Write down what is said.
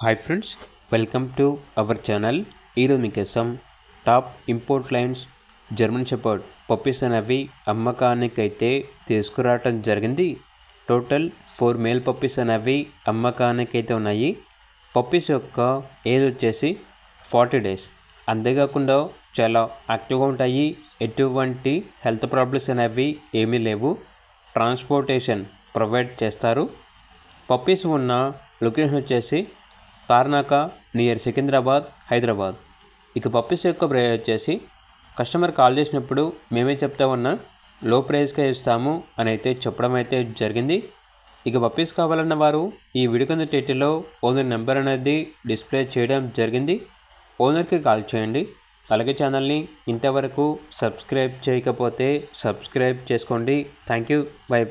Hi friends, welcome to our channel. ఈరోజు మీకోసం top import lines German shepherd puppies అనేవి అమ్మకానికైతే తీసుకురావటం జరిగింది. టోటల్ 4 మేల్ పప్పీస్ అనేవి అమ్మకానికైతే ఉన్నాయి. పప్పీస్ యొక్క ఏజ్ వచ్చేసి 40 డేస్. అంతేకాకుండా చాలా యాక్టివ్గా ఉంటాయి. ఎటువంటి హెల్త్ ప్రాబ్లమ్స్ అనేవి ఏమీ లేవు. ట్రాన్స్పోర్టేషన్ ప్రొవైడ్ చేస్తారు. పప్పీస్ ఉన్న లొకేషన్ వచ్చేసి తార్నాక నియర్ సికింద్రాబాద్, హైదరాబాద్. ఇక పప్పీస్ యొక్క ప్రైస్ వచ్చేసి కస్టమర్ కాల్ చేసినప్పుడు మేమే చెప్తా ఉన్నా లో ప్రైస్కే ఇస్తాము అని అయితే చెప్పడం అయితే జరిగింది. ఇక పప్పీస్ కావాలన్న వారు ఈ వీడియో కింద టైటిల్లో ఓనర్ నెంబర్ అనేది డిస్ప్లే చేయడం జరిగింది. ఓనర్కి కాల్ చేయండి. అలాగే ఛానల్ని ఇంతవరకు సబ్స్క్రైబ్ చేయకపోతే సబ్స్క్రైబ్ చేసుకోండి. Thank you. బై.